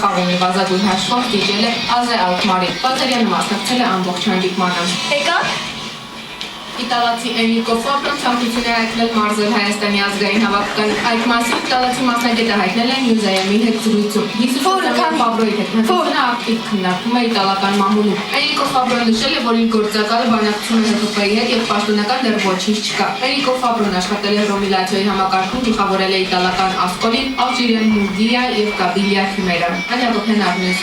Խաղերի վազագույն հաշվով դիջել է Ազե Ալթմարին, Բազարյանը մասնակցել է ամբողջ հանդիպմանը։ Եկա։ Իտալացի Էնիկո Ֆաբրոն ցանկություն է հայտնել մարզել Հայաստանի ազգային հավաքականի այդ մասին իտալացի մասնագետը հայտնել է Նյուզայեմի հետ զրույցում։ Հիսուսյանի Ֆաբրոյի հետ մրցությունը ակտիվ քննարկում է իտալական մամուլում։ Էնիկո Ֆաբրոն նշել է, որ իր գործակալը բանակցում է ՀԿՊ-ի հետ եւ պաշտոնական դեռ ոչինչ չկա։ Էնիկո Ֆաբրոն աշխատել է Ռոմի Լացիոյի համակարգում, գլխավորել է իտալական Ասկոլին, Ալժիրիան Մունդիա եւ Կաբիլիա Թիմերը։ Անյակոբյան Արնյուս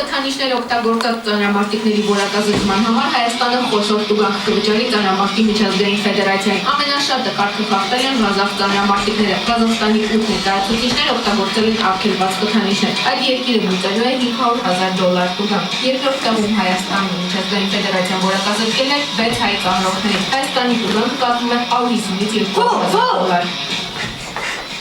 Քթանիշներ օգտագործած ծանրամարտիկների որակազրկման համար Հայաստանը խոշոր տուգանք կվճարի ծանրամարտի միջազգային ֆեդերացիային։ Ամենաշատը կարգը խախտել են ղազախ ծանրամարտիկները։ Ղազախստանի 8 ներկայացուցիչներ օգտագործել են արգելված քթանիշներ։ Այդ երկիրը մուծելու է $500,000 տուգանք։ Երկրորդ տեղում Հայաստանի միջազգային ֆեդերացիան որակազրկել է 6 հայ ծանրորդների։ Հայաստանի տուգանքը կազմում է $150,000 $200,000։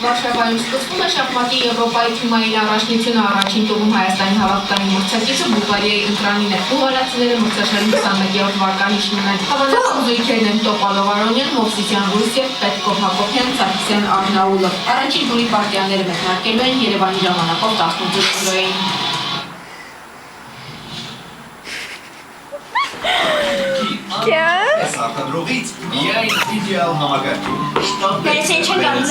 Վարշավայում սկսվում է շախմատի Եվրոպայի թիմային առաջնությունը առաջին տողում Հայաստանի հավաքականի մրցակիցը Բուլղարիայի ընտրանին է։ Բուլղարացիները մրցաշարի 21-րդ վարկանիշն ունեն։ Հավանական զույգերն են Տոպալով Արոնյան, Մովսիսյան Ռուսև, Պետկով Հակոբյան, Սարգսյան Արնաուլը։ Առաջին տուրի պարտիաները մեկնարկելու են Երևանի ժամանակով 18:00-ին։ Արտադրողից միայն իդեալ համակարգում։ Վերցին չեն գալու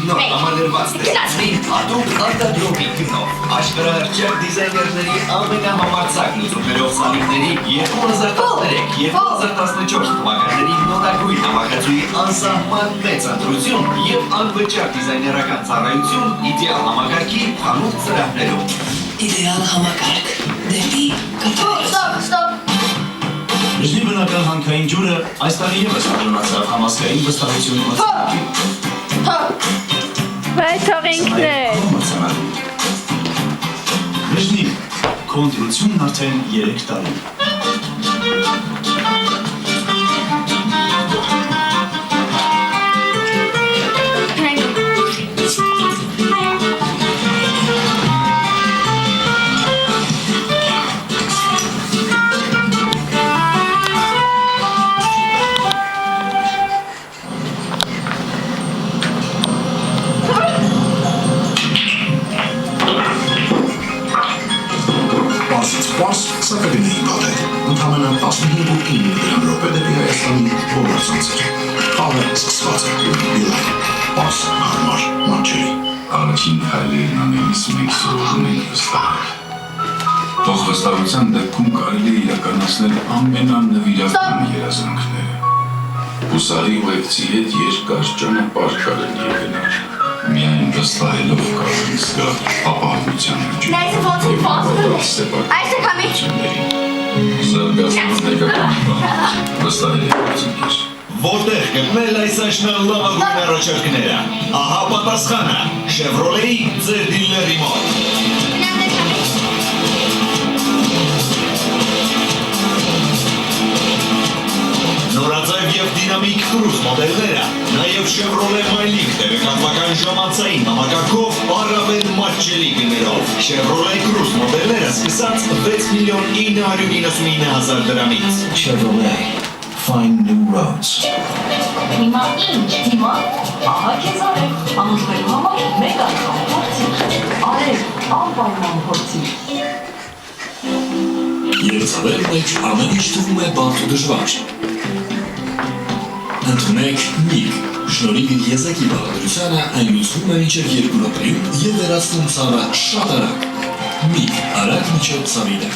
նոր համալրված տեսնի հատուկ արտադրողի գնով։ Աշխարհահռչակ դիզայներների ամենահամարձակ լուծումներով սալիկների 2013-2014 թվականների նոտագույն համակարգի անսահման մեծ ընտրություն եւ անվճար դիզայներական ծառայություն իդեալ համակարգի խանութ սրահներում։ Իդեալ համակարգ։ Դեպի կատարել։ Ստոպ։ Բժնի բնական հանքային ջուրը այս տարի ևս հանդրոնացավ համասկային վստահություն մրցանակի։ Վայ թողինքներ։ Բժնի, քո ընտրությունն արդեն 3 տարի։ Սակագնային բաղել, ընդհանրան 15.9 դրամ ռոպե դեպի Հայաստանի բոլոր ծանցեր։ Խաղը սկսված է, իլայն, պաս, հարմար, մատչերի։ Առաջին հայլերն անելիս մենք սովորում ենք վստահել։ Թող վստահության դեպքում կարելի է իրականացնել ամենանվիրական երազանքները։ Հուսալի ուղեկցի հետ երկար ճանապարհ կարելի է գնալ։ Միայն վստահելով կարող ենք զգալ ապահովության Այսը կամի։ Զարգացման ներկական բան, վստահել է Որտեղ գտնել այս աշնանլավագույն առաջարկները։ Ահա պատասխանը Chevrolet-ի ձեր դիլերի մոտ։ Նորաձև և դինամիկ կրուզ մոդելները, նաև Chevrolet Malibu տեղեկատվական ժամանցային համակարգով առավել մատչելի գներով։ Chevrolet Cruze մոդելները սկսած 6,999,000 դրամից։ Chevrolet, find new roads։ Հիմա ինչ, հիմա ահա քեզ արև, անուշվելու համար մեկ անգամ փորձի, արև, անպայման փորձի։ Եվ ծավեր մեջ ամեն ինչ թվում է բարդ ու դժվար։ Ընդունեք միգ, շնորհիվ իր եզակի բաղադրությանը այն լուծվում է մինչև 2 րոպեում և վերացնում ծավը շատ արագ։ Միգ, արագ միջով ծավիլը։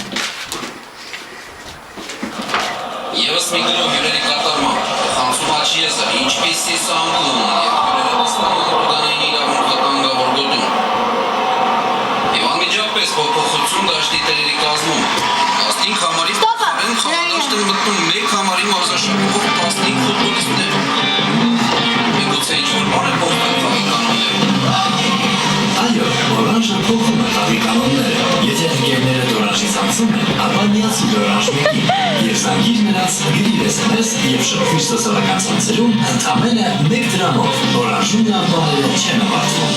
Եվս մի գրով հյուրերի կատարման, խանցում աչի եզը, ինչպիսի սամգում և հյուրերը դստանում օրգանային իրավունք վտանգավոր գոտում։ Եվ անմիջապես փոփոխություն դաշտի տերերի կազմում, 15 համարի փոխարեն խաղադաշտ են մտնում 1 համարի մարզաշապով 15 ֆուտբոլիստներ։ Միգուցե ինչ-որ բան է փոխվել խաղի կանոններում։ Այո, օրանժը փոխում է խաղի կանոնները։ Եթե ընկերներդ օրանժից անցնում են, ապա միացիր օրանժ մեկին և զանգիր նրանց գրիր SMS և շփվիր սոցիալական ցանցերում ընդամենը 1 դրամով։ Օրանժում լամպաները չեն ավարտվում։